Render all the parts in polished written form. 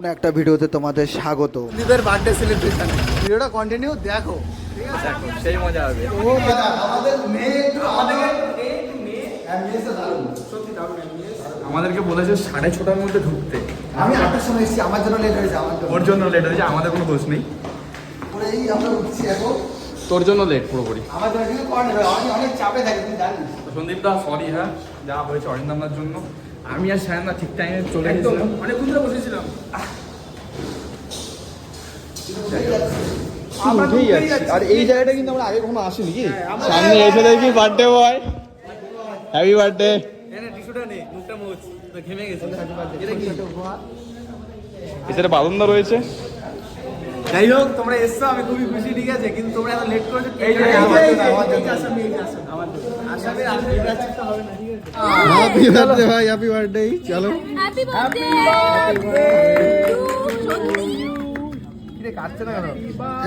একটা ভিডিওতে তোমাদের স্বাগত। সন্দীপের বার্থডে সেলিব্রেশন ভিডিওটা কন্টিনিউ দেখো, ঠিক আছে? সেই মজা হবে। আমাদের মেয়ে আমাদেরকে বলেছে 6:30টার মধ্যে ঢুকতে। আমি 8টার সময় এসেছি, আমার জন্য লেট হয়েছে। ওর জন্য লেট হয়েছে, আমাদের কোনো দোষ নেই। এই আমরা উঠছি এখন, তোর জন্য লেট পুরোপুরি। আমার জন্য কিছু করার নেই, আমি অনেক চাপে থাকি, তুমি জানিস। সন্দীপ দা সরি, হ্যাঁ যা হয়েছে অরিন্দমদার জন্য। আমি আর সায়ন ঠিক টাইমে চলে গেছিলাম, অনেকক্ষণ ধরে বসেছিলাম। আর এই জায়গাটা কিন্তু আমরা আগে কখনো আসিনি কি? সামনে এসে দেখি বার্থডে বয়, হ্যাপি বার্থডে। এছাড়া বাদনদা রয়েছে। যাই হোক, তোমরা এসছো, আমি খুবই খুশি, ঠিক আছে? কিন্তু তোমরা এত লেট করেছো। হ্যাপি বার্থডে ভাই, হ্যাপি বার্থডে। চলো হ্যাপি বার্থডে কাটছে না কেন?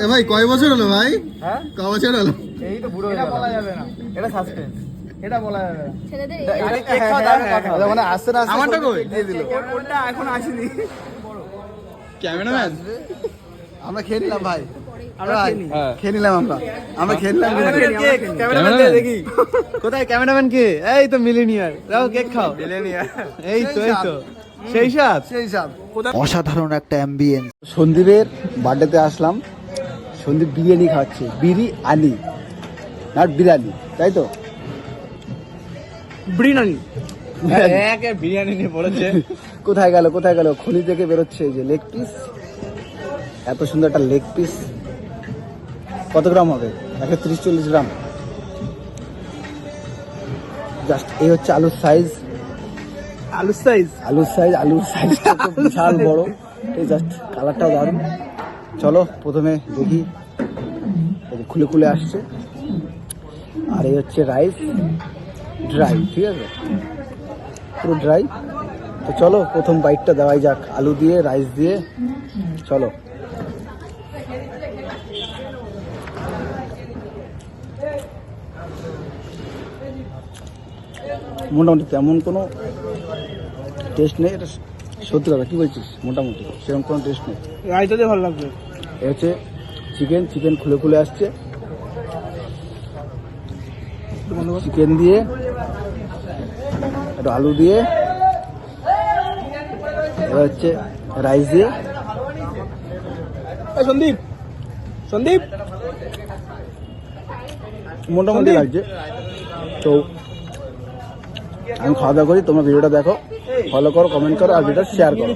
এ ভাই কয় বছর হলো ভাই? হ্যাঁ, ক বছর হলো? এই তো বুড়ো। এটা বলা যাবে না, এটা সাসপেন্স, এটা বলা যাবে না। ছেলেদের মানে আসতে না আসতে আমারটা কই? দিয়ে দিল। ওটা এখন আসেনি। ক্যামেরাম্যান আমরা খেয়ে নিলাম ভাই, আমরা খেয়ে নিই। খেয়ে নিলাম আমরা খেয়ে নিলাম। ক্যামেরাম্যান দিয়ে দেখি। কোথায় ক্যামেরাম্যান কে? এই তো মিলেনিয়ার, রাও কেক খাও। এই তো সেই সাথ। সেই সব অসাধারণ একটা অ্যাম্বিয়েন্স। সন্দীপের বার্থডেতে আসলাম, সন্দীপ বিরিয়ানি খাচ্ছে, বিরিয়ানি নট বিরিয়ানি, তাই তো? বিরিয়ানি বিরিয়ানি নিয়ে পড়েছে। কোথায় গেল খনি থেকে বেরোচ্ছে এই যে লেগ পিস, এত সুন্দর একটা লেগ পিস। কত গ্রাম হবে? 130-40 গ্রাম। জাস্ট এই হচ্ছে আলুর সাইজ, আলুর সাইজটা তো বিশাল বড়। এই জাস্ট কালারটাও দারুণ। চলো প্রথমে দেখি, খুলে আসছে। আর এই হচ্ছে রাইস, ড্রাই, ঠিক আছে, পুরো ড্রাই। তো চলো প্রথম বাইটটা দেওয়াই যাক, আলু দিয়ে রাইস দিয়ে। চলো মোটামুটি তেমন কোনো টেস্ট নেই, এটা সত্যি কথা। কি বলছিস? মোটামুটি সেরকম কোনো টেস্ট নেই। রাইসটা দিয়ে ভালো লাগবে। এ হচ্ছে চিকেন খুলে আসছে। চিকেন দিয়ে একটু আলু দিয়ে, এবার হচ্ছে রাইস দিয়ে। সন্দীপ মোটামুটি লাগছে। তো আমি খাওয়া দাওয়া করি, তোমরা ভিডিওটা দেখো, ফলো করো, কমেন্ট করো আর ভিডিওটা শেয়ার করো।